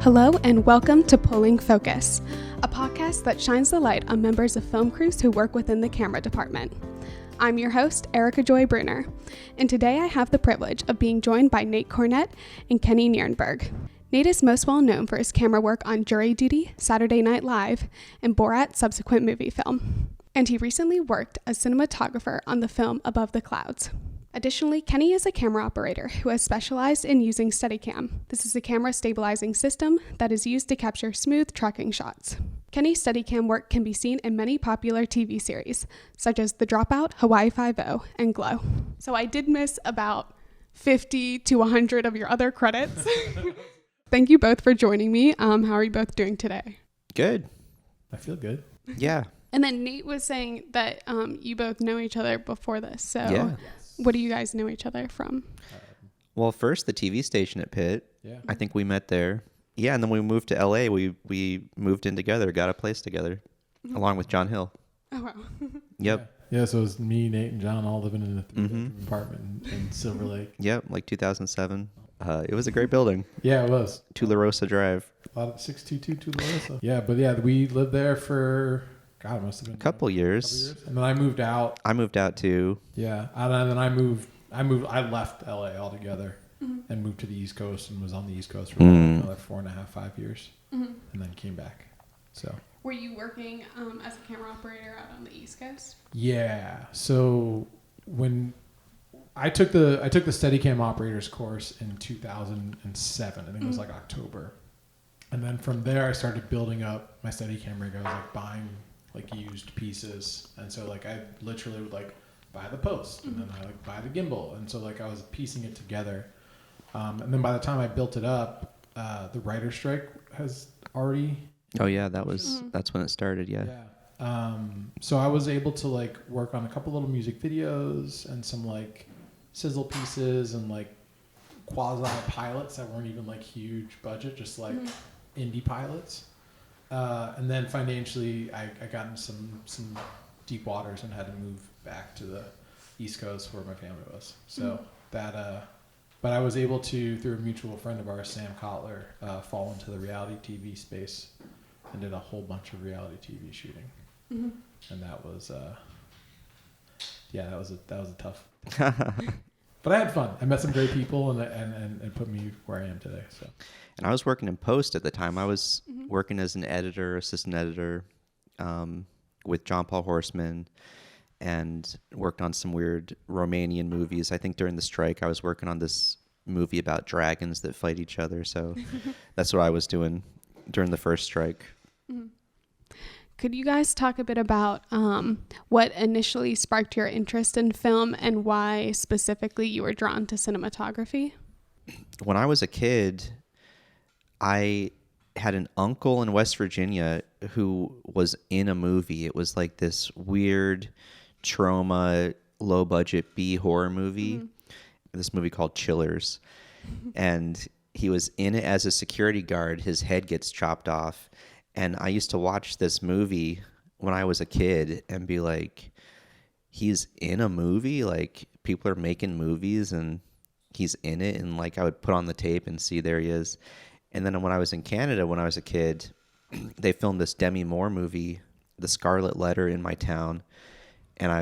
Hello and welcome to Pulling Focus, a podcast that shines the light on members of film crews who work within the camera department. I'm your host, Erica Joy Brunner, and today I have the privilege of being joined by Nate Cornett and Kenny Niernberg. Nate is most well known for his camera work on Jury Duty, Saturday Night Live, and Borat's subsequent movie film. And he recently worked as cinematographer on the film Above the Clouds. Additionally, Kenny is a camera operator who has specialized in using Steadicam. This is a camera stabilizing system that is used to capture smooth tracking shots. Kenny's Steadicam work can be seen in many popular TV series, such as The Dropout, Hawaii Five-0, and Glow. So I did miss about 50 to 100 of your other credits. Thank you both for joining me. How are you both doing today? Good. I feel good. Yeah. And then Nate was saying that you both know each other before this. So Yeah. What do you guys know each other from? Well, first the TV station at Pitt. Yeah. I think we met there. Yeah, and then we moved to LA. We moved in together, got a place together, along with John Hill. Oh, wow. Yep. Yeah, so it was me, Nate, and John all living in a three-bedroom apartment in Silver Lake. Yep, like 2007. It was a great building. Yeah, it was. Tularosa Drive. A lot of 622 Tularosa. Yeah, but yeah, we lived there for, God, it must have been A couple years. And then I moved out. I moved out too. Yeah, and then I left LA altogether and moved to the East Coast and was on the East Coast for another 4.5, 5 years, and then came back. So. Were you working as a camera operator out on the East Coast? Yeah. So when I took the Steadicam operators course in 2007, I think it was like October, and then from there I started building up my Steadicam rig. I was like buying like used pieces, and so like I literally would like buy the post, and then I like buy the gimbal, and so like I was piecing it together, and then by the time I built it up, the writer's strike has already. Oh yeah, that's when it started. Yeah. So I was able to like work on a couple little music videos and some like sizzle pieces and like quasi pilots that weren't even like huge budget, just like indie pilots. And then financially, I got into some deep waters and had to move back to the East Coast where my family was. So but I was able to, through a mutual friend of ours, Sam Kotler, fall into the reality TV space and did a whole bunch of reality TV shooting. And that was, that was a tough. But I had fun. I met some great people and put me where I am today. So. And I was working in post at the time. I was working as an editor, assistant editor, with John Paul Horseman, and worked on some weird Romanian movies. I think during the strike, I was working on this movie about dragons that fight each other. So that's what I was doing during the first strike. Could you guys talk a bit about what initially sparked your interest in film and why specifically you were drawn to cinematography? When I was a kid, I had an uncle in West Virginia who was in a movie. It was like this weird trauma, low budget B horror movie. This movie called Chillers. And he was in it as a security guard. His head gets chopped off. And I used to watch this movie when I was a kid and be like, he's in a movie? Like, people are making movies and he's in it. And like, I would put on the tape and see there he is. And then when I was in Canada, when I was a kid, they filmed this Demi Moore movie, The Scarlet Letter, in my town. And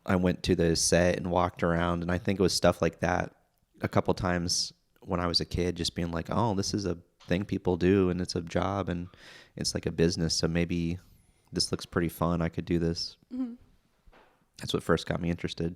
I went to the set and walked around. And I think it was stuff like that a couple times when I was a kid, just being like, oh, this is a thing people do and it's a job and it's like a business. So maybe this looks pretty fun. I could do this. That's what first got me interested.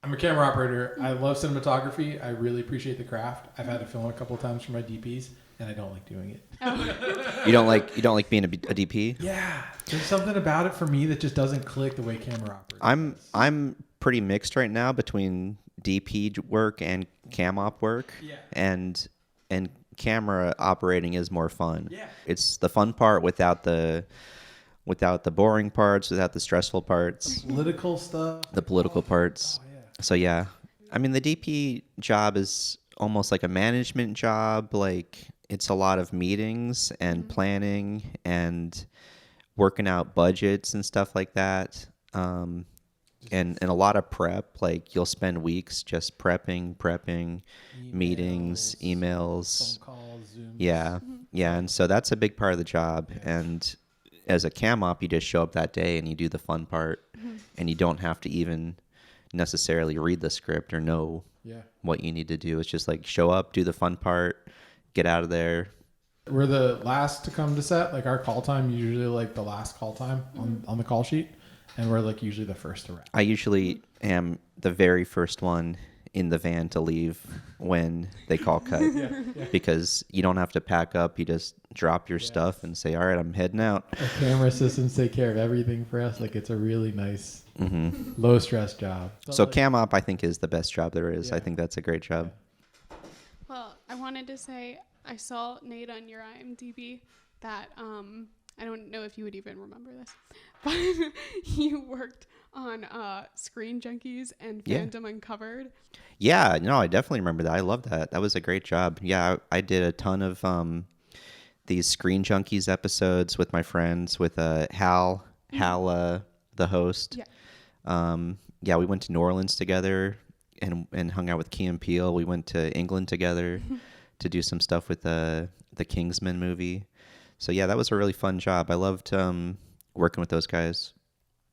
I'm a camera operator. I love cinematography. I really appreciate the craft. I've had to film a couple of times for my DPs, and I don't like doing it. You don't like being a DP? Yeah, there's something about it for me that just doesn't click the way camera operators. I'm pretty mixed right now between DP work and cam op work. Yeah. And camera operating is more fun. Yeah. It's the fun part without the boring parts, without the stressful parts. Political stuff. The political parts. Oh, yeah. So yeah, I mean the DP job is almost like a management job. Like it's a lot of meetings and planning and working out budgets and stuff like that. And a lot of prep. Like you'll spend weeks just prepping, meetings, emails, phone calls, Zooms. Yeah, Yeah, and so that's a big part of the job. And as a cam op, you just show up that day and you do the fun part, and you don't have to even necessarily read the script or know what you need to do. It's just like show up, do the fun part, get out of there. We're the last to come to set. Like our call time usually like the last call time on the call sheet, and we're like usually the first to wrap. I usually am the very first one in the van to leave when they call cut because you don't have to pack up. You just drop your stuff and say, all right, I'm heading out. Our camera assistants take care of everything for us. Like it's a really nice, low stress job. So like, cam op, I think, is the best job there is. I think that's a great job. Well, I wanted to say I saw, Nate, on your IMDb that I don't know if you would even remember this, but you worked on Screen Junkies and Phantom Uncovered. Yeah, no, I definitely remember that. I love that. That was a great job. Yeah, I did a ton of these Screen Junkies episodes with my friends, with Hal, the host. Yeah. We went to New Orleans together and hung out with Key and Peele. We went to England together to do some stuff with the Kingsman movie. So yeah, that was a really fun job. I loved working with those guys.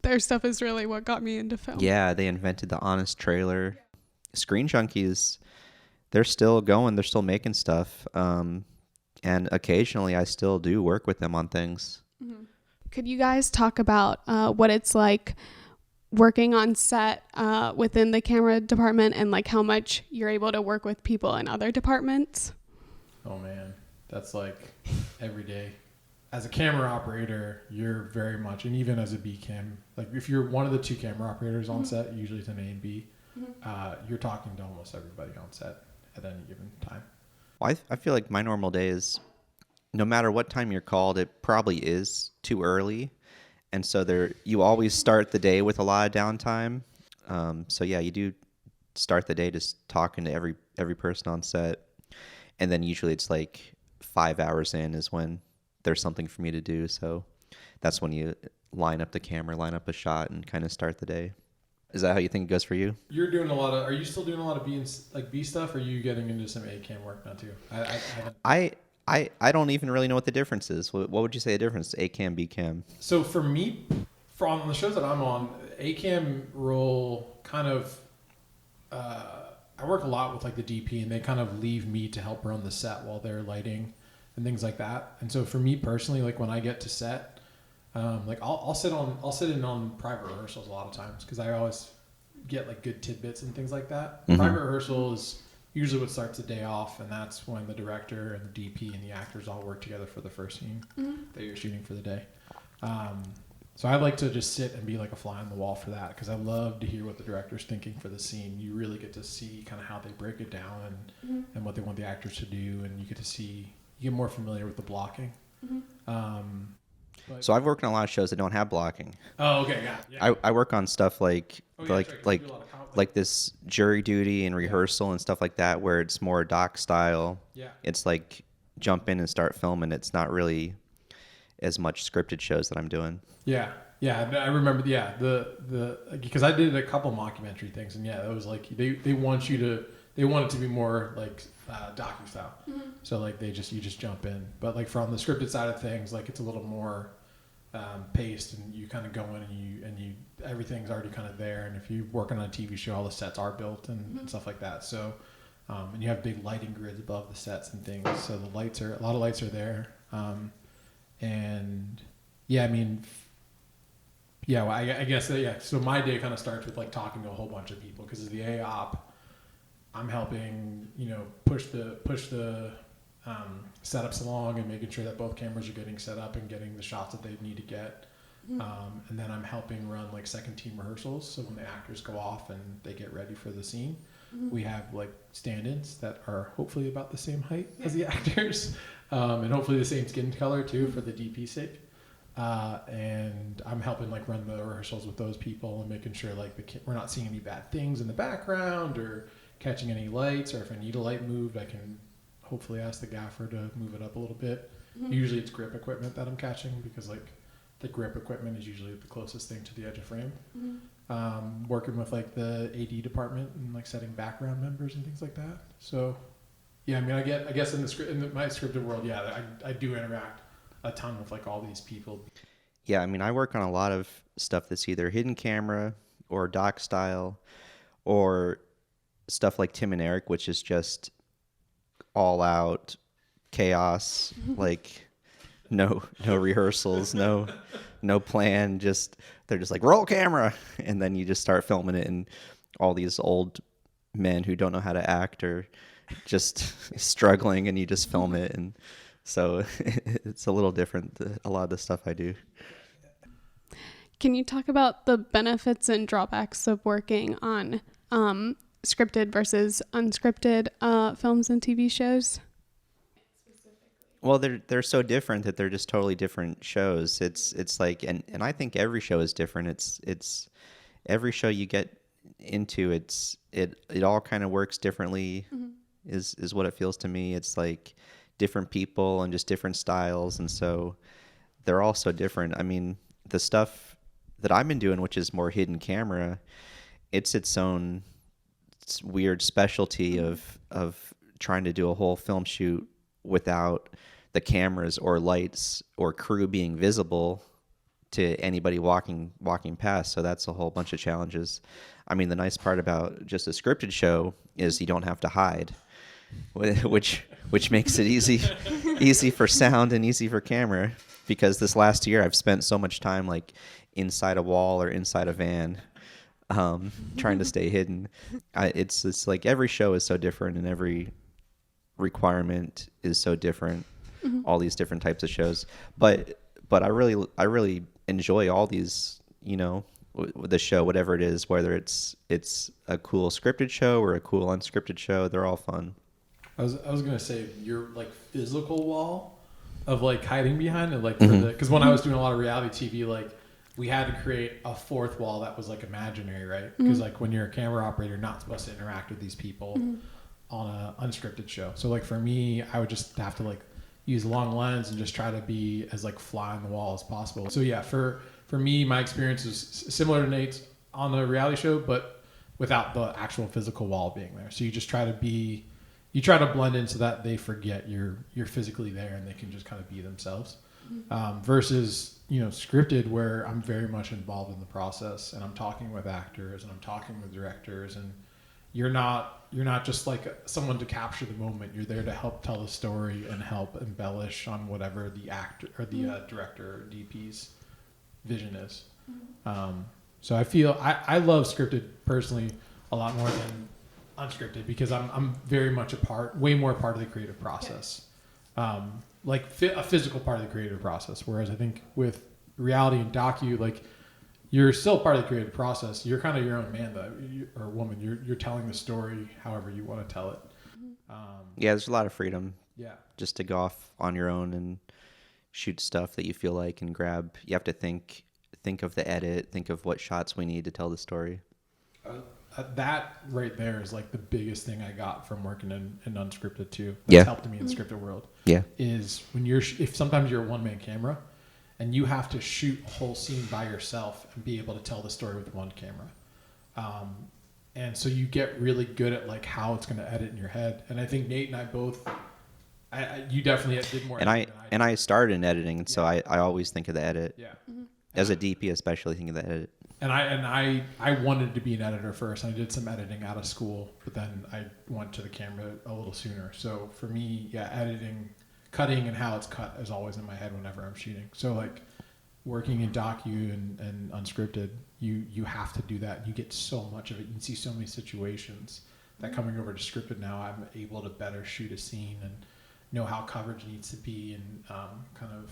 Their stuff is really what got me into film. Yeah, they invented the honest trailer. Screen Junkies, they're still going. They're still making stuff. And occasionally I still do work with them on things. Could you guys talk about what it's like working on set within the camera department and like how much you're able to work with people in other departments? Oh man, that's like every day. As a camera operator, you're very much, and even as a B cam, like if you're one of the two camera operators on set, usually it's an A and B, you're talking to almost everybody on set at any given time. Well, I feel like my normal day is, no matter what time you're called, it probably is too early. And so you always start the day with a lot of downtime. So yeah, you do start the day just talking to every person on set. And then usually it's like 5 hours in is when there's something for me to do. So that's when you line up the camera, line up a shot, and kind of start the day. Is that how you think it goes for you? You're doing are you still doing a lot of B stuff, or are you getting into some A cam work now too? I don't even really know what the difference is. What would you say the difference is? A cam, B cam? So for me, from the shows that I'm on, A cam role kind of, I work a lot with like the DP, and they kind of leave me to help run the set while they're lighting and things like that. And so for me personally, like when I get to set, like I'll sit in on private rehearsals a lot of times because I always get like good tidbits and things like that. Private rehearsal is usually what starts the day off, and that's when the director and the DP and the actors all work together for the first scene that you're shooting for the day. So I like to just sit and be like a fly on the wall for that because I love to hear what the director's thinking for the scene. You really get to see kind of how they break it down and what they want the actors to do, and you get more familiar with the blocking. So I've worked on a lot of shows that don't have blocking. Oh, okay, yeah. I work on stuff like this jury duty and rehearsal and stuff like that, where it's more doc style. Yeah. It's like jump in and start filming. It's not really as much scripted shows that I'm doing. Yeah. I remember. Yeah, the because I did a couple mockumentary things, and yeah, it was like they want it to be more like docu style. So like you just jump in, but like from the scripted side of things, like it's a little more paced, and you kind of go in and you everything's already kind of there. And if you're working on a TV show, all the sets are built and stuff like that. So and you have big lighting grids above the sets and things. So a lot of lights are there. And yeah, I mean, yeah, well, I guess yeah. So my day kind of starts with like talking to a whole bunch of people because as the AOP, I'm helping push the setups along and making sure that both cameras are getting set up and getting the shots that they need to get. And then I'm helping run like second team rehearsals. So when the actors go off and they get ready for the scene, we have like stand-ins that are hopefully about the same height as the actors, and hopefully the same skin color too for the DP sake. And I'm helping like run the rehearsals with those people and making sure like we're not seeing any bad things in the background or catching any lights, or if I need a light moved, I can hopefully ask the gaffer to move it up a little bit. Usually it's grip equipment that I'm catching because like the grip equipment is usually the closest thing to the edge of frame. Working with like the AD department and like setting background members and things like that. So Yeah, I mean, I guess in my scripted world, yeah, I do interact a ton with like all these people. Yeah, I mean, I work on a lot of stuff that's either hidden camera or doc style or stuff like Tim and Eric, which is just all out chaos, like no rehearsals, no plan, just they're just like roll camera, and then you just start filming it, and all these old men who don't know how to act or just struggling, and you just film it. And so it's a little different, a lot of the stuff I do. Can you talk about the benefits and drawbacks of working on scripted versus unscripted films and TV shows? Well, they're so different that they're just totally different shows. It's like, and I think every show is different. It's every show you get into, it all kind of works differently. Is what it feels to me. It's like different people and just different styles, and so they're all so different. I mean, the stuff that I've been doing, which is more hidden camera, it's its own weird specialty of trying to do a whole film shoot without the cameras or lights or crew being visible to anybody walking past. So that's a whole bunch of challenges. I mean, the nice part about just a scripted show is you don't have to hide, which makes it easy for sound and easy for camera. Because this last year I've spent so much time like inside a wall or inside a van, trying to stay hidden. It's like every show is so different and every requirement is so different. All these different types of shows, but I really enjoy all these, the show, whatever it is, whether it's a cool scripted show or a cool unscripted show, they're all fun. I was gonna say your like physical wall of like hiding behind it, like because when I was doing a lot of reality TV, like we had to create a fourth wall that was like imaginary, right? Because like when you're a camera operator, you're not supposed to interact with these people on a unscripted show. So like for me, I would just have to like use a long lens and just try to be as like fly on the wall as possible. So yeah, for me, my experience is similar to Nate's on the reality show, but without the actual physical wall being there. So you just try to blend in so that they forget you're physically there and they can just kind of be themselves. Versus, scripted, where I'm very much involved in the process and I'm talking with actors and I'm talking with directors, and you're not just like someone to capture the moment. You're there to help tell the story and help embellish on whatever the actor or the director or DP's vision is. So I feel I love scripted personally a lot more than unscripted because I'm very much way more part of the creative process. Like a physical part of the creative process. Whereas I think with reality and docu, like you're still part of the creative process. You're kind of your own man or woman. You're telling the story however you want to tell it. Yeah, there's a lot of freedom. Yeah. Just to go off on your own and shoot stuff that you feel like and grab. You have to think of the edit, think of what shots we need to tell the story. That right there is like the biggest thing I got from working in unscripted too. That's helped me in the scripted world. Yeah. Is when if sometimes you're a one-man camera and you have to shoot a whole scene by yourself and be able to tell the story with one camera. And so you get really good at like how it's going to edit in your head. And I think Nate and I both, you definitely did more. And I started in editing, and so I always think of the edit. Yeah. As a DP, especially think of the edit. And I wanted to be an editor first. I did some editing out of school, but then I went to the camera a little sooner. So for me, yeah, editing, cutting, and how it's cut is always in my head whenever I'm shooting. So like working in docu and unscripted, you have to do that. You get so much of it. You can see so many situations that coming over to scripted now, I'm able to better shoot a scene and know how coverage needs to be and kind of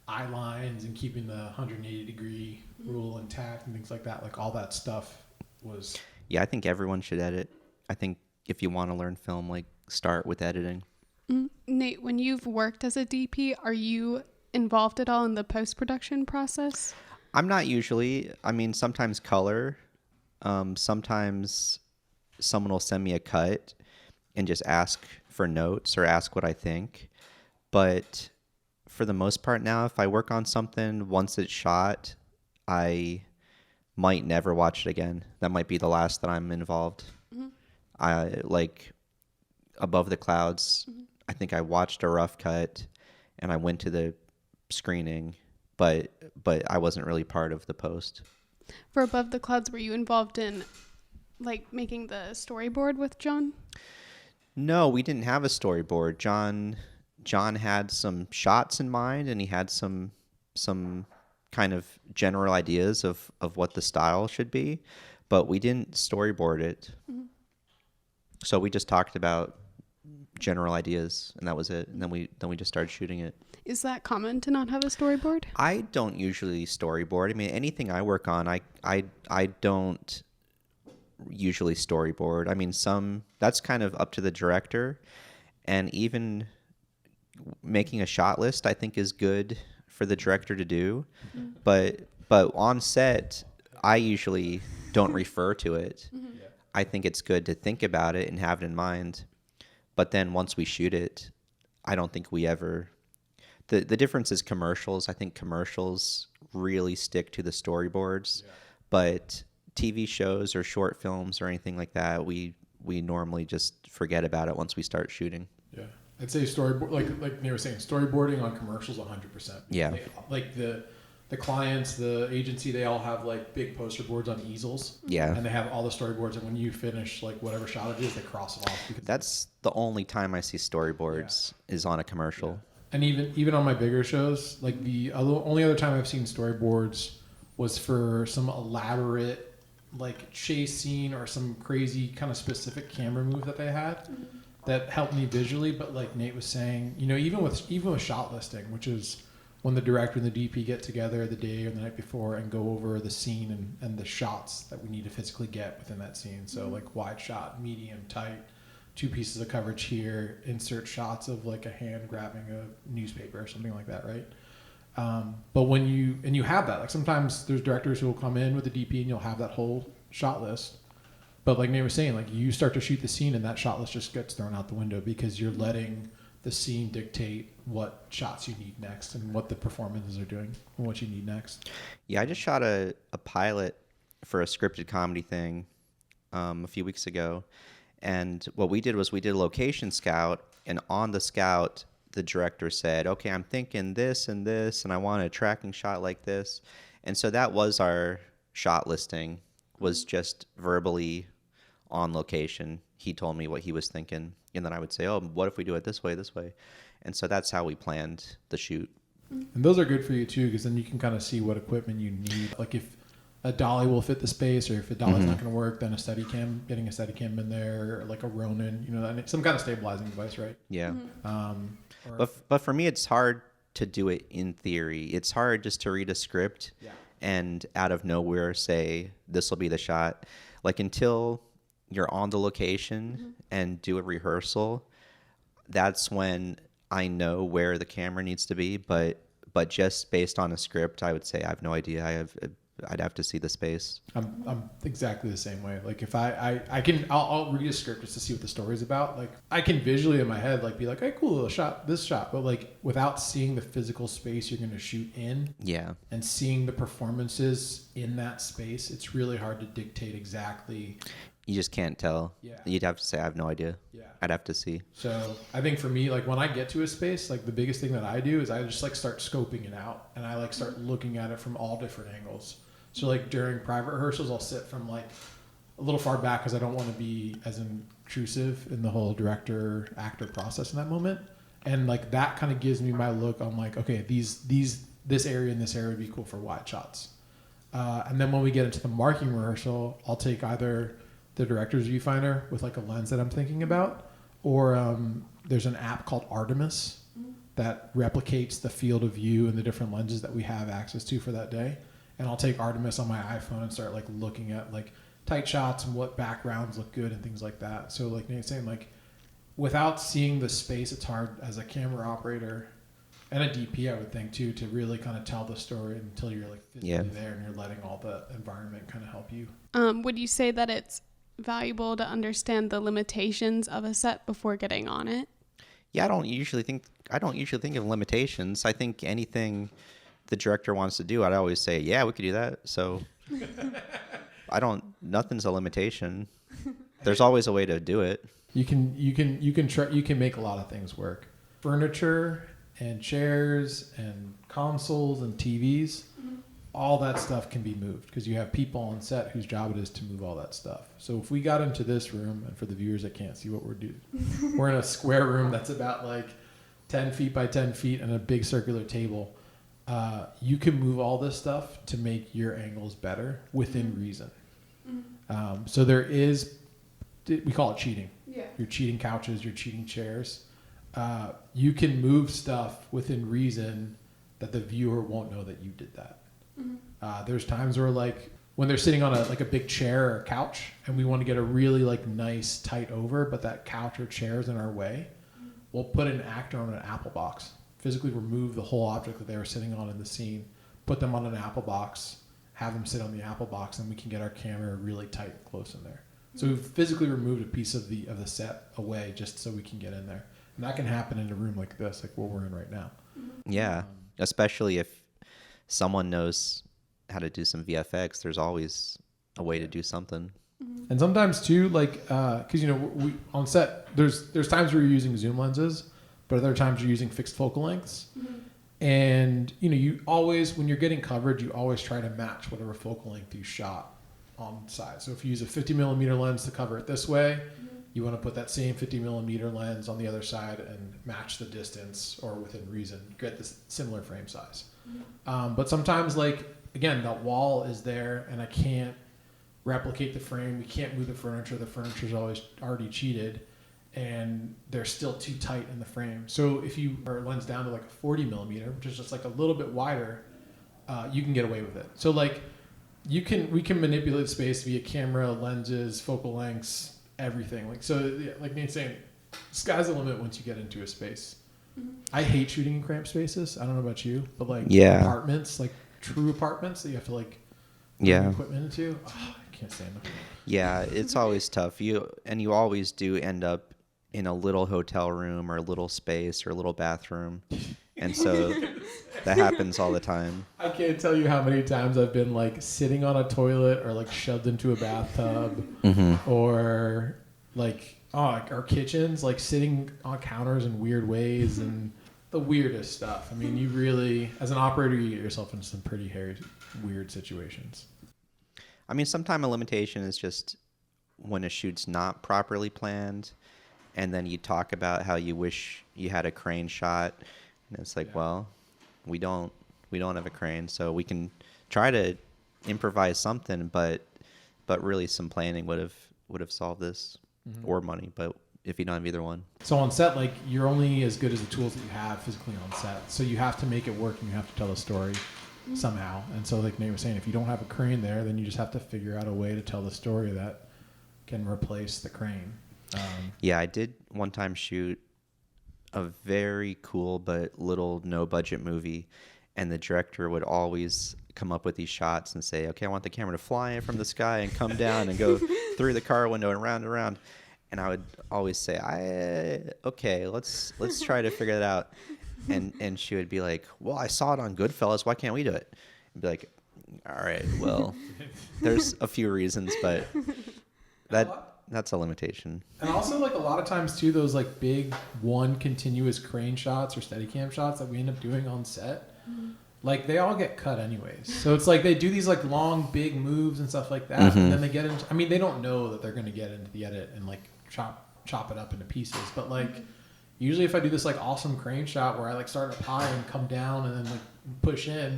eye lines and keeping the 180 degree rule intact and things like that. Like all that stuff was. Yeah, I think everyone should edit. I think if you want to learn film, like start with editing. Nate, when you've worked as a DP, are you involved at all in the post-production process? I'm not usually. I mean, sometimes color. Sometimes someone will send me a cut and just ask for notes or ask what I think. But for the most part now, if I work on something, once it's shot, I might never watch it again. That might be the last that I'm involved. Above the Clouds, I think I watched a rough cut and I went to the screening, but I wasn't really part of the post. For Above the Clouds, were you involved in like making the storyboard with John? No, we didn't have a storyboard. John had some shots in mind, and he had some kind of general ideas of what the style should be, but we didn't storyboard it. So we just talked about general ideas, and that was it. And then we just started shooting it. Is that common to not have a storyboard? I don't usually storyboard. I mean, anything I work on, I don't usually storyboard. I mean, that's kind of up to the director, and even making a shot list I think is good for the director to do. But on set, I usually don't refer to it. I think it's good to think about it and have it in mind. But then once we shoot it, I don't think we ever... The difference is commercials. I think commercials really stick to the storyboards. Yeah. But TV shows or short films or anything like that, we normally just forget about it once we start shooting. Yeah. I'd say storyboard, like they were saying, storyboarding on commercials 100%. Yeah. Like the clients, the agency, they all have like big poster boards on easels. Yeah. And they have all the storyboards, and when you finish like whatever shot it is, they cross it off. Because that's the only time I see storyboards is on a commercial. Yeah. And even on my bigger shows, like the only other time I've seen storyboards was for some elaborate like chase scene or some crazy kind of specific camera move that they had that helped me visually. But like Nate was saying, you know, even with shot listing, which is when the director and the DP get together the day or the night before and go over the scene and the shots that we need to physically get within that scene. So like wide shot, medium, tight, 2 pieces of coverage here, insert shots of like a hand grabbing a newspaper or something like that, right? But when you have that, like sometimes there's directors who will come in with the DP and you'll have that whole shot list. But like Nate was saying, like you start to shoot the scene and that shot list just gets thrown out the window because you're letting the scene dictate what shots you need next and what the performances are doing and what you need next. Yeah, I just shot a pilot for a scripted comedy thing a few weeks ago. And what we did was we did a location scout, and on the scout, the director said, okay, I'm thinking this and this, and I want a tracking shot like this. And so that was our shot listing, was just verbally on location. He told me what he was thinking, and then I would say, oh, what if we do it this way, this way? And so that's how we planned the shoot. And those are good for you, too, because then you can kind of see what equipment you need. Like if a dolly will fit the space, or if a dolly's not going to work, then getting a Steadicam in there, or like a Ronin, you know, some kind of stabilizing device, right? Yeah. But for me, it's hard to do it in theory. It's hard just to read a script and out of nowhere say, this will be the shot. Like until you're on the location and do a rehearsal, that's when I know where the camera needs to be. But just based on a script, I would say I have no idea. I'd have to see the space. I'm exactly the same way. Like if I'll read a script just to see what the story's about. Like I can visually in my head like be like, hey, cool, this shot. But like without seeing the physical space you're going to shoot in, and seeing the performances in that space, it's really hard to dictate exactly. You just can't tell. Yeah. You'd have to say, I have no idea. Yeah. I'd have to see. So I think for me, like when I get to a space, like the biggest thing that I do is I just like start scoping it out, and I like start looking at it from all different angles. So like during private rehearsals, I'll sit from like a little far back because I don't want to be as intrusive in the whole director-actor process in that moment. And like that kind of gives me my look on like, okay, this area and this area would be cool for wide shots. And then when we get into the marking rehearsal, I'll take either the director's viewfinder with like a lens that I'm thinking about, or there's an app called Artemis that replicates the field of view and the different lenses that we have access to for that day. And I'll take Artemis on my iPhone and start like looking at like tight shots and what backgrounds look good and things like that. So like Nate's saying, like without seeing the space, it's hard as a camera operator and a DP, I would think too, to really kind of tell the story until you're like physically there and you're letting all the environment kind of help you. Would you say that it's valuable to understand the limitations of a set before getting on it? Yeah, I don't usually think of limitations. I think anything the director wants to do, I'd always say, yeah, we could do that. So nothing's a limitation. There's always a way to do it. You can make a lot of things work. Furniture and chairs and consoles and TVs, all that stuff can be moved because you have people on set whose job it is to move all that stuff. So if we got into this room, and for the viewers that can't see what we're doing, we're in a square room that's about like 10 feet by 10 feet and a big circular table. You can move all this stuff to make your angles better within reason. So there is, we call it cheating. Yeah. You're cheating couches, you're cheating chairs. You can move stuff within reason that the viewer won't know that you did that. There's times where like when they're sitting on a big chair or a couch and we want to get a really like nice tight over, but that couch or chair is in our way, we'll put an actor on an apple box, physically remove the whole object that they were sitting on in the scene, put them on an apple box, have them sit on the apple box, and we can get our camera really tight and close in there. So we've physically removed a piece of the set away just so we can get in there. And that can happen in a room like this, like what we're in right now. Yeah, especially if someone knows how to do some VFX, there's always a way to do something. And sometimes too, like, because we on set, there's times where you're using zoom lenses, but other times you're using fixed focal lengths. And you always, when you're getting coverage, you always try to match whatever focal length you shot on side. So if you use a 50 millimeter lens to cover it this way, you want to put that same 50 millimeter lens on the other side and match the distance or within reason, get this similar frame size. But sometimes, like, again, that wall is there and I can't replicate the frame. We can't move the furniture. The furniture's always already cheated and they're still too tight in the frame. So if you are lens down to like a 40 millimeter, which is just like a little bit wider, you can get away with it. So like we can manipulate space via camera, lenses, focal lengths, everything. Like, so yeah, like Nate's saying, sky's the limit once you get into a space. I hate shooting in cramped spaces. I don't know about you, but like apartments, like true apartments that you have to like put equipment into. Oh, I can't stand them. Yeah, it's always tough. You always do end up in a little hotel room or a little space or a little bathroom. And so that happens all the time. I can't tell you how many times I've been like sitting on a toilet or like shoved into a bathtub or like our kitchens, like sitting on counters in weird ways and the weirdest stuff. I mean, you really, as an operator, you get yourself into some pretty hairy, weird situations. I mean, sometimes a limitation is just when a shoot's not properly planned and then you talk about how you wish you had a crane shot. And it's like, well, we don't have a crane, so we can try to improvise something, but really some planning would have solved this, or money. But if you don't have either one, so on set, like you're only as good as the tools that you have physically on set. So you have to make it work, and you have to tell a story somehow. And so, like Nate was saying, if you don't have a crane there, then you just have to figure out a way to tell the story that can replace the crane. Yeah, I did one time shoot a very cool but little no budget movie, and the director would always come up with these shots and say, okay, I want the camera to fly in from the sky and come down and go through the car window and round and around. And I would always say, okay, let's try to figure that out. And she would be like, well, I saw it on Goodfellas, why can't we do it? I'd be like, all right, well, there's a few reasons, but that's a limitation. And also, like, a lot of times too, those like big one continuous crane shots or Steadicam shots that we end up doing on set, like they all get cut anyways. So it's like they do these like long big moves and stuff like that, and then they get into, I mean, they don't know that they're going to get into the edit and like chop it up into pieces, but like usually if I do this like awesome crane shot where I like start up high and come down and then like push in,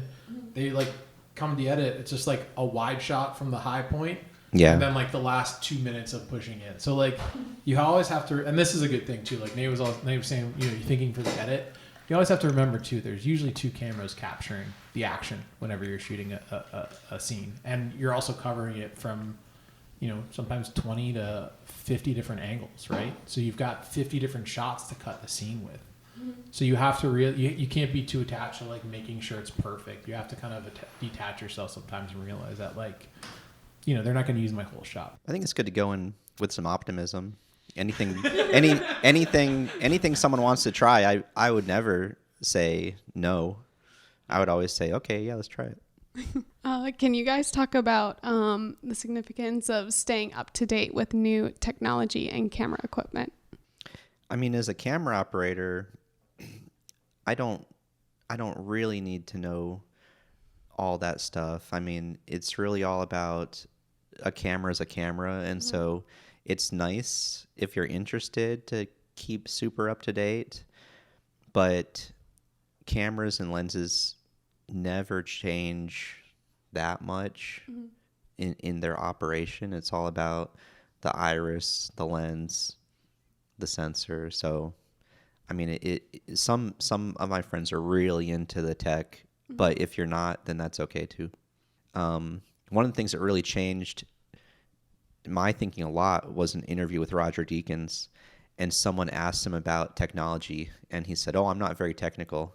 they like come to the edit, it's just like a wide shot from the high point. Yeah. And then like the last 2 minutes of pushing in. So like you always have to, and this is a good thing too. Like Nate was saying, you're thinking for the edit. You always have to remember too, there's usually 2 cameras capturing the action whenever you're shooting a scene. And you're also covering it from, sometimes 20 to 50 different angles, right? So you've got 50 different shots to cut the scene with. So you have to you can't be too attached to like making sure it's perfect. You have to kind of detach yourself sometimes and realize that like, they're not going to use my whole shot. I think it's good to go in with some optimism. Anything someone wants to try, I would never say no. I would always say, okay, yeah, let's try it. Can you guys talk about the significance of staying up to date with new technology and camera equipment? I mean, as a camera operator, I don't really need to know all that stuff. I mean, it's really all about a camera is a camera, and so it's nice if you're interested to keep super up to date, but cameras and lenses never change that much in their operation. It's all about the iris, the lens, the sensor. So I mean, some of my friends are really into the tech, but if you're not, then that's okay too. One of the things that really changed my thinking a lot was an interview with Roger Deakins, and someone asked him about technology, and he said, "Oh, I'm not very technical."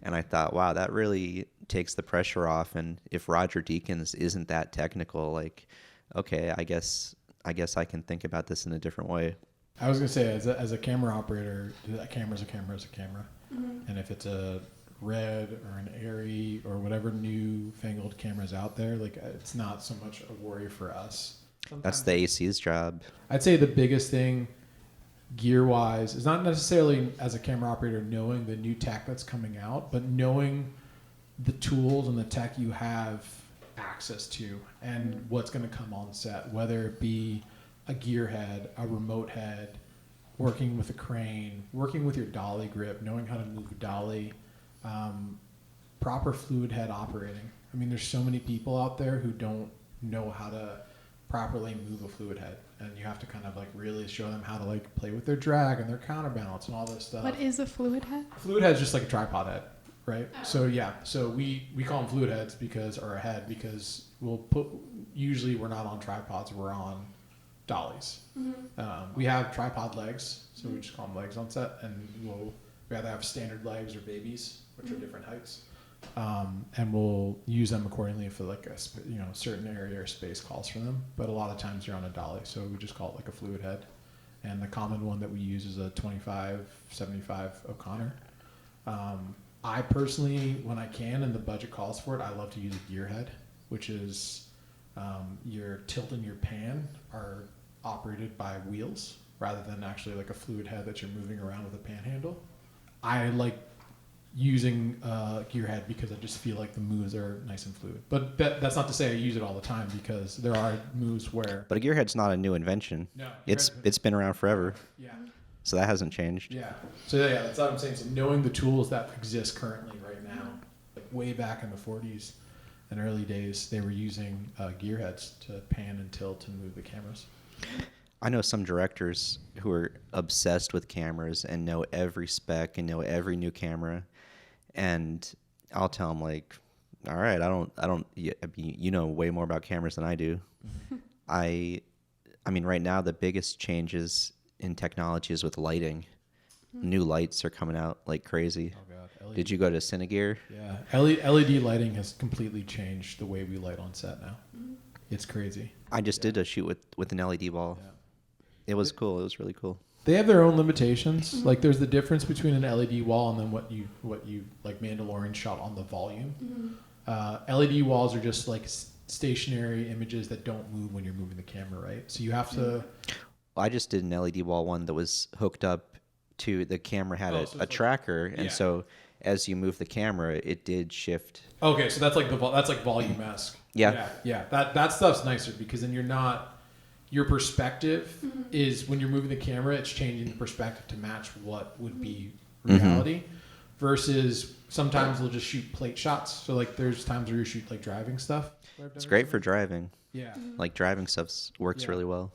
And I thought, wow, that really takes the pressure off. And if Roger Deakins isn't that technical, like, okay, I guess I can think about this in a different way. I was gonna say, as a camera operator, a camera's a camera is a camera, and if it's a Red or an Arri or whatever newfangled cameras out there, like it's not so much a worry for us. Sometimes That's the AC's job. I'd say the biggest thing gear wise is not necessarily as a camera operator knowing the new tech that's coming out, but knowing the tools and the tech you have access to and what's going to come on set, whether it be a gear head, a remote head, working with a crane, working with your dolly grip, knowing how to move a dolly, proper fluid head operating. I mean, there's so many people out there who don't know how to properly move a fluid head, and you have to kind of like really show them how to like play with their drag and their counterbalance and all this stuff. What is a fluid head? Fluid head is just like a tripod head, right? So yeah, so we call them fluid heads or a head because usually we're not on tripods, we're on dollies. We have tripod legs, so we just call them legs on set, and we'll rather have standard legs or babies, which are different heights. And we'll use them accordingly for like a certain area or space calls for them. But a lot of times you're on a dolly, so we just call it like a fluid head. And the common one that we use is a 25-75 O'Connor. I personally, when I can and the budget calls for it, I love to use a gear head, which is your tilt and your pan are operated by wheels rather than actually like a fluid head that you're moving around with a pan handle. I like using gearhead because I just feel like the moves are nice and fluid. But that's not to say I use it all the time, because there are moves where... But a gearhead's not a new invention. No. It's been around forever. Yeah. So that hasn't changed. Yeah. So yeah, that's what I'm saying. So knowing the tools that exist currently right now, like way back in the 40s and early days, they were using gearheads to pan and tilt and move the cameras. I know some directors who are obsessed with cameras and know every spec and know every new camera. And I'll tell them, like, all right, you know way more about cameras than I do. I mean, right now the biggest changes in technology is with lighting. New lights are coming out like crazy. Oh God, LED. Did you go to Cinegear? Yeah, LED lighting has completely changed the way we light on set now. It's crazy. I just did a shoot with an LED ball. Yeah. It was cool. It was really cool. They have their own limitations. Like there's the difference between an LED wall and then what you like Mandalorian shot on the volume. LED walls are just like stationary images that don't move when you're moving the camera, right? So you have to... I just did an LED wall one that was hooked up to the camera, had a tracker, and so as you move the camera, it did shift. Okay, so that's like volume-esque. Yeah. That stuff's nicer because then you're not... Your perspective is when you're moving the camera, it's changing the perspective to match what would be reality. Versus sometimes we'll just shoot plate shots. So like there's times where you shoot like driving stuff. It's great for driving. Yeah. Like driving stuff works really well.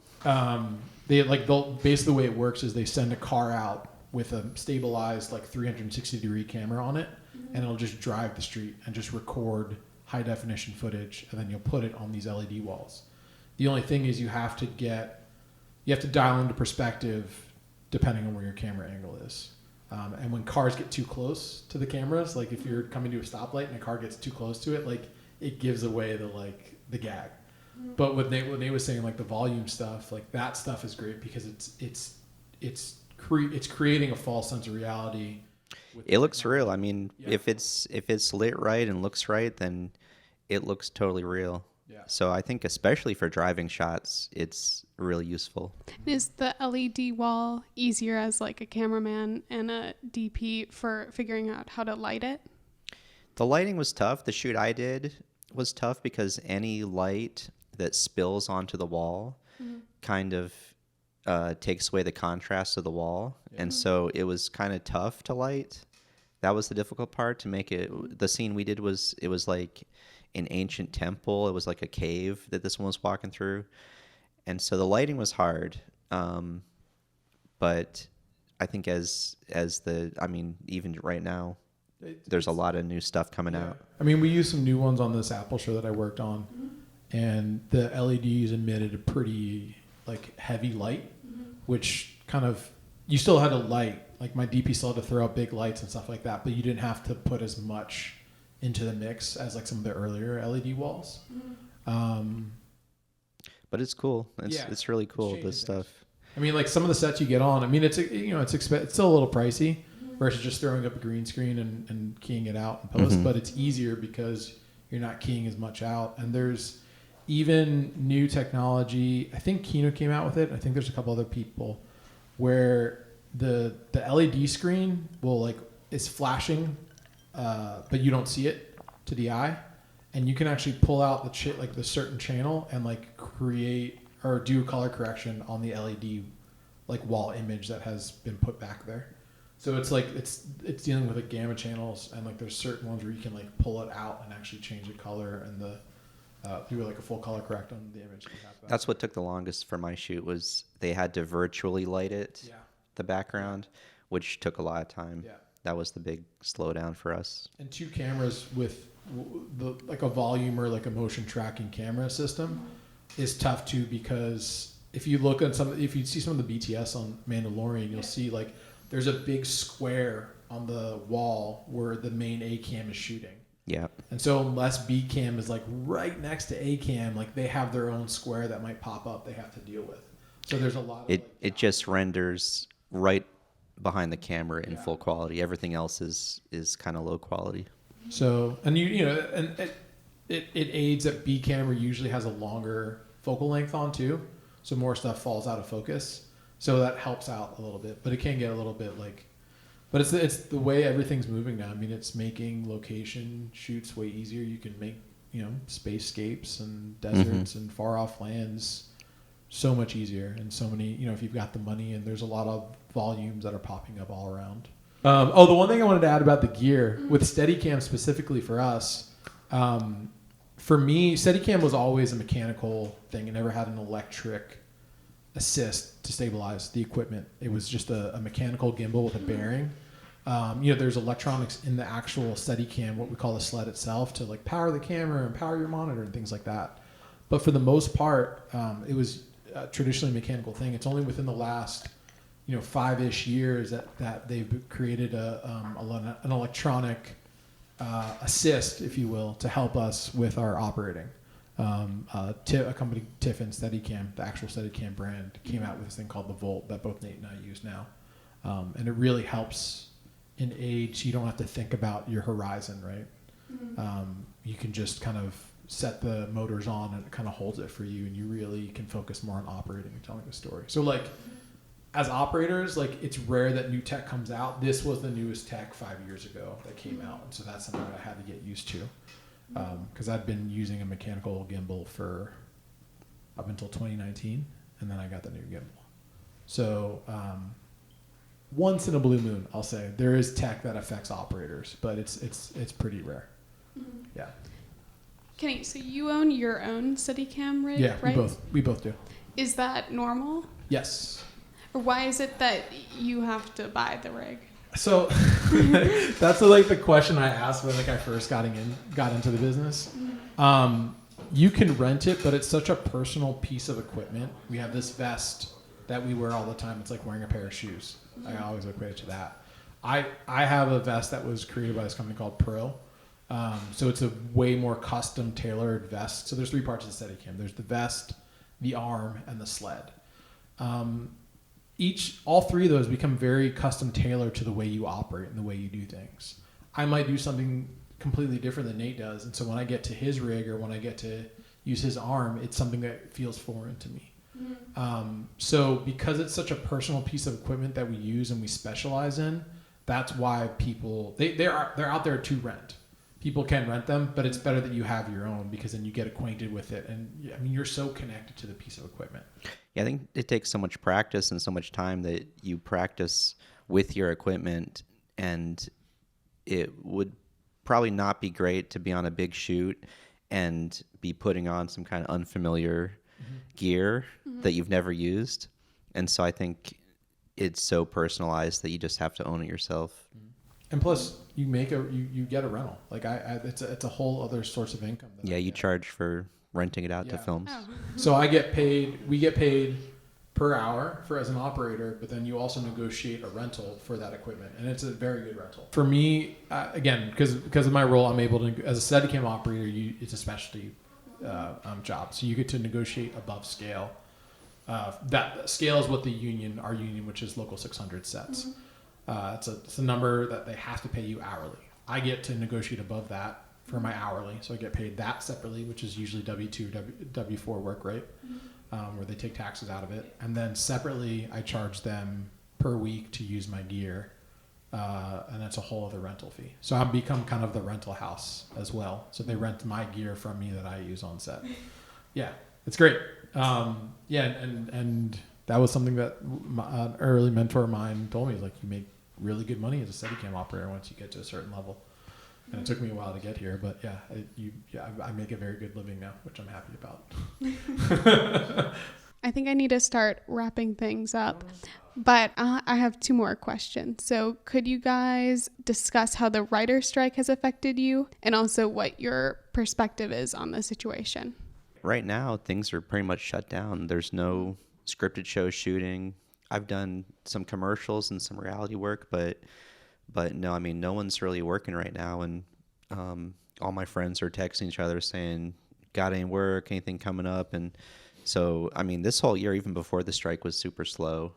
Basically the way it works is they send a car out with a stabilized like 360-degree camera on it, and it'll just drive the street and just record high definition footage, and then you'll put it on these LED walls. The only thing is you have to dial into perspective depending on where your camera angle is. And when cars get too close to the cameras, like if you're coming to a stoplight and a car gets too close to it, like it gives away the gag. But when they were saying like the volume stuff, like that stuff is great because it's creating a false sense of reality. It looks real. I mean, if it's lit right and looks right, then it looks totally real. Yeah. So I think especially for driving shots, it's really useful. Is the LED wall easier as like a cameraman and a DP for figuring out how to light it? The lighting was tough. The shoot I did was tough because any light that spills onto the wall kind of takes away the contrast of the wall. Yeah. And so it was kind of tough to light. That was the difficult part to make it. The scene we did was, it was like an ancient temple. It was like a cave that this one was walking through. And so the lighting was hard. But I think even right now, there's a lot of new stuff coming out. I mean, we used some new ones on this Apple show that I worked on, and the LEDs emitted a pretty like heavy light, which kind of, you still had a light. Like my DP still had to throw out big lights and stuff like that, but you didn't have to put as much into the mix as like some of the earlier LED walls. But it's cool. It's really cool, this stuff. I mean, like some of the sets you get on, I mean, it's still a little pricey versus just throwing up a green screen and keying it out in post, but it's easier because you're not keying as much out. And there's even new technology. I think Kino came out with it. I think there's a couple other people where the LED screen is flashing, but you don't see it to the eye, and you can actually pull out the certain channel and like create or do color correction on the LED like wall image that has been put back there. So it's like it's dealing with like gamma channels, and like there's certain ones where you can like pull it out and actually change the color and do like a full color correct on the image. That's what took the longest for my shoot, was they had to virtually light it, the background, which took a lot of time. Yeah. That was the big slowdown for us. And 2 cameras with like a volume or like a motion tracking camera system is tough too, because if you see some of the BTS on Mandalorian, you'll see like there's a big square on the wall where the main A cam is shooting. Yeah. And so unless B cam is like right next to A cam, like they have their own square that might pop up they have to deal with. So there's a lot of it just renders right behind the camera in full quality. Everything else is kind of low quality. So, and it aids that B camera usually has a longer focal length on too, so more stuff falls out of focus. So that helps out a little bit, but it can get a little bit like, but it's the way everything's moving now. I mean, it's making location shoots way easier. You can make, spacescapes and deserts and far off lands so much easier, and so many, if you've got the money, and there's a lot of volumes that are popping up all around. The one thing I wanted to add about the gear with Steadicam specifically for us, for me, Steadicam was always a mechanical thing. It never had an electric assist to stabilize the equipment. It was just a mechanical gimbal with a bearing. There's electronics in the actual Steadicam, what we call the sled itself, to like power the camera and power your monitor and things like that. But for the most part, it was a traditionally mechanical thing. It's only within the last 5-ish years that they've created an electronic assist, if you will, to help us with our operating. A company, Tiffin Steadicam, the actual Steadicam brand, came out with this thing called the Volt that both Nate and I use now. And it really helps in age. You don't have to think about your horizon, right? You can just kind of set the motors on and it kind of holds it for you, and you really can focus more on operating and telling the story. So like, as operators, like it's rare that new tech comes out. This was the newest tech 5 years ago that came out, and so that's something that I had to get used to, because I'd been using a mechanical gimbal for up until 2019, and then I got the new gimbal. So once in a blue moon, I'll say there is tech that affects operators, but it's pretty rare. Yeah. Kenny, so you own your own Steadicam rig, yeah, right? We both do. Is that normal? Yes. Or why is it that you have to buy the rig? So that's like the question I asked when I first got into the business. You can rent it, but it's such a personal piece of equipment. We have this vest that we wear all the time. It's like wearing a pair of shoes. I always equate it to that. I have a vest that was created by this company called Pro. So it's a way more custom tailored vest. So there's 3 parts of the Steadicam. There's the vest, the arm, and the sled. All 3 of those become very custom tailored to the way you operate and the way you do things. I might do something completely different than Nate does. And so when I get to his rig or when I get to use his arm, it's something that feels foreign to me. So because it's such a personal piece of equipment that we use and we specialize in, that's why people, they're out there to rent. People can rent them, but it's better that you have your own because then you get acquainted with it. And I mean, you're so connected to the piece of equipment. Yeah, I think it takes so much practice and so much time that you practice with your equipment, and it would probably not be great to be on a big shoot and be putting on some kind of unfamiliar gear that you've never used. And so I think it's so personalized that you just have to own it yourself. And plus, you get a rental. Like it's a whole other source of income. Yeah, you charge for renting it out to films. Oh. So we get paid per hour as an operator, but then you also negotiate a rental for that equipment, and it's a very good rental. For me, again, because of my role, I'm able to, as a Steadicam operator, it's a specialty job, so you get to negotiate above scale. That scale is what our union, which is Local 600, sets. It's a number that they have to pay you hourly. I get to negotiate above that for my hourly, so I get paid that separately, which is usually W-2, W-4 work rate, where they take taxes out of it. And then separately, I charge them per week to use my gear, and that's a whole other rental fee. So I've become kind of the rental house as well. So they rent my gear from me that I use on set. Yeah, it's great. And that was something that an early mentor of mine told me. He's like, you make really good money as a Steadicam operator once you get to a certain level. And it took me a while to get here, but I make a very good living now, which I'm happy about. I think I need to start wrapping things up, but I have two more questions. So could you guys discuss how the writer's strike has affected you and also what your perspective is on the situation? Right now, things are pretty much shut down. There's no scripted show shooting. I've done some commercials and some reality work, but no, I mean, no one's really working right now. And all my friends are texting each other saying, got any work, anything coming up? And so, I mean, this whole year, even before the strike, was super slow.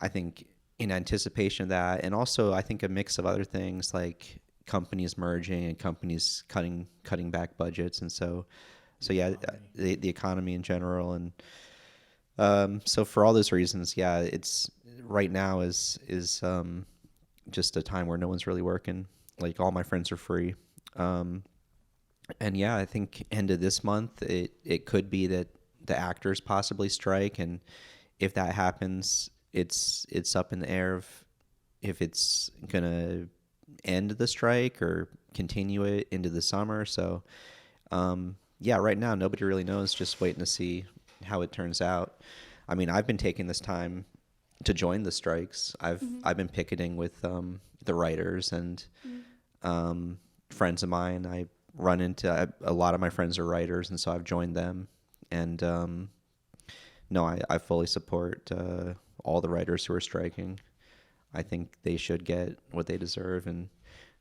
I think in anticipation of that, and also I think a mix of other things like companies merging and companies cutting back budgets. And so yeah, the economy in general. And so for all those reasons, yeah, it's right now is just a time where no one's really working. Like all my friends are free. And yeah, I think end of this month, it could be that the actors possibly strike. And if that happens, it's up in the air of if it's going to end the strike or continue it into the summer. So, yeah, right now, nobody really knows, just waiting to see how it turns out. I mean, I've been taking this time to join the strikes. I've been picketing with the writers and friends of mine. I run into a lot of my friends are writers, and so I've joined them. And no, I fully support all the writers who are striking. I think they should get what they deserve, and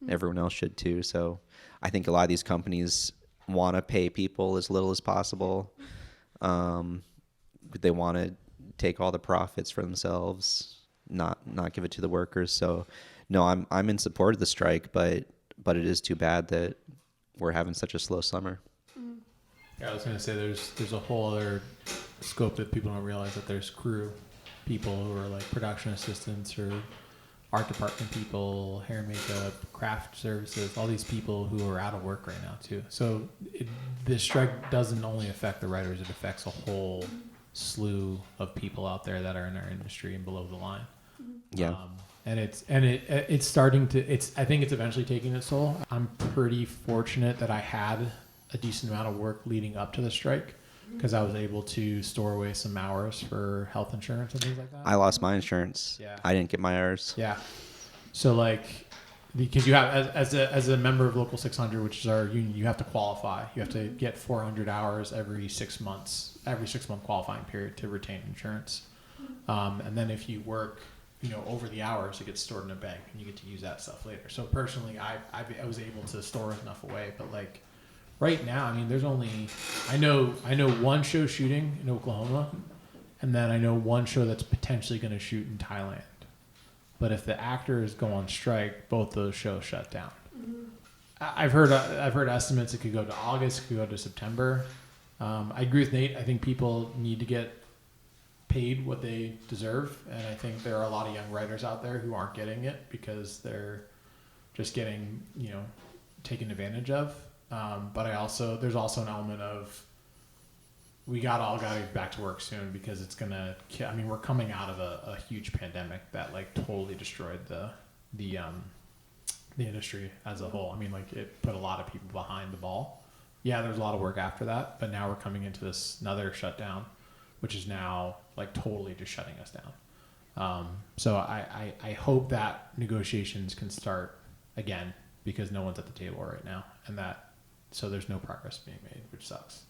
everyone else should too. So I think a lot of these companies want to pay people as little as possible. They want to take all the profits for themselves, not give it to the workers. So no, I'm in support of the strike, but it is too bad that we're having such a slow summer. Yeah, I was going to say there's a whole other scope that people don't realize, that there's crew people who are like production assistants or art department people, hair and makeup, craft services, all these people who are out of work right now too. So the strike doesn't only affect the writers, it affects a whole slew of people out there that are in our industry and below the line. Yeah. And it's starting to, I think it's eventually taking its toll. I'm pretty fortunate that I had a decent amount of work leading up to the strike, because I was able to store away some hours for health insurance and things like that. I lost my insurance. Yeah. I didn't get my hours. Yeah. So like, because you have, as a member of Local 600, which is our union, you have to qualify. You have to get 400 hours every 6 months, every 6 month qualifying period to retain insurance. And then if you work, over the hours, it gets stored in a bank and you get to use that stuff later. So personally, I was able to store enough away, but like right now, I mean, there's only, I know one show shooting in Oklahoma, and then I know one show that's potentially going to shoot in Thailand. But if the actors go on strike, both those shows shut down. I've heard estimates it could go to August, it could go to September. I agree with Nate. I think people need to get paid what they deserve, and I think there are a lot of young writers out there who aren't getting it because they're just getting, taken advantage of. But there's also an element of we got to get back to work soon because it's gonna. I mean, we're coming out of a huge pandemic that like totally destroyed the industry as a whole. I mean, like it put a lot of people behind the ball. Yeah, there's a lot of work after that, but now we're coming into this another shutdown, which is now like totally just shutting us down. So I hope that negotiations can start again because no one's at the table right now, and so there's no progress being made, which sucks.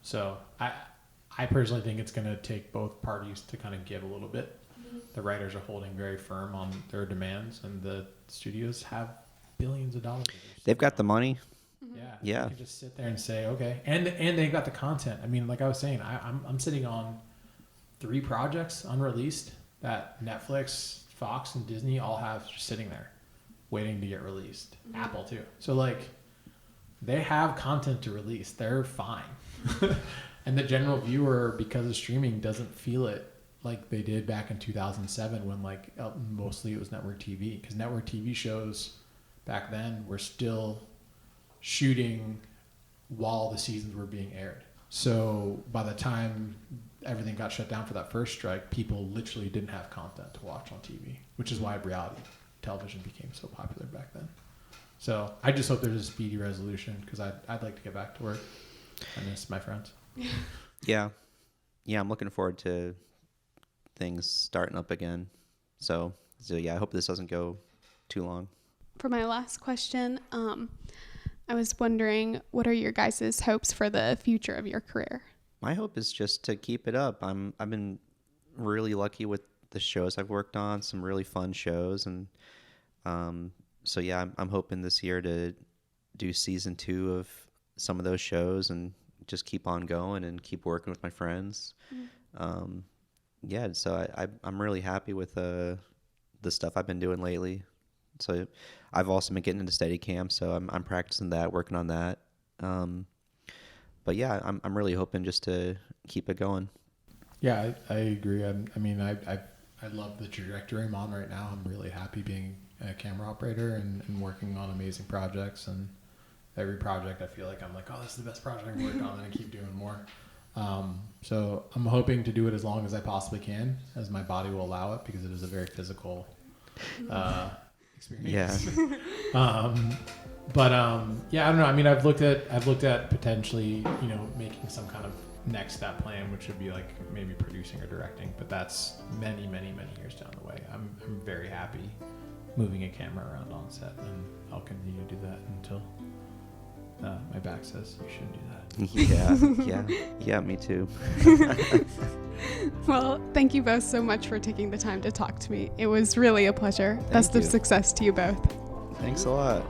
So I personally think it's going to take both parties to kind of give a little bit. The writers are holding very firm on their demands, and the studios have billions of dollars. They've got the money. Yeah. You can just sit there and say, okay. And they've got the content. I mean, like I was saying, I'm sitting on 3 projects unreleased that Netflix, Fox, and Disney all have just sitting there waiting to get released. Apple too. So like they have content to release. They're fine. And the general viewer, because of streaming, doesn't feel it like they did back in 2007 when like mostly it was network TV, because network TV shows back then were still shooting while the seasons were being aired. So by the time everything got shut down for that first strike, people literally didn't have content to watch on TV, which is why reality television became so popular back then. So I just hope there's a speedy resolution because I'd like to get back to work. I miss my friends. Yeah, I'm looking forward to things starting up again. So yeah, I hope this doesn't go too long. For my last question, I was wondering, what are your guys' hopes for the future of your career? My hope is just to keep it up. I've been really lucky with the shows I've worked on, some really fun shows, and so yeah, I'm hoping this year to do season 2 of some of those shows and just keep on going and keep working with my friends. Yeah, so I'm really happy with the stuff I've been doing lately. So I've also been getting into Steadicam, so I'm practicing that, working on that. But yeah, I'm really hoping just to keep it going. Yeah, I agree. I mean, I love the trajectory I'm on right now. I'm really happy being a camera operator and working on amazing projects. And every project I feel like I'm like, oh, this is the best project I've worked on, and I keep doing more. So I'm hoping to do it as long as I possibly can, as my body will allow it, because it is a very physical experience. Yeah. Yeah, I don't know. I mean, I've looked at potentially, making some kind of next step plan, which would be like maybe producing or directing, but that's many, many, many years down the way. I'm very happy moving a camera around on set, and I'll continue to do that until my back says you shouldn't do that. Yeah, me too. Well, thank you both so much for taking the time to talk to me. It was really a pleasure. Best of success to you both. Thanks a lot.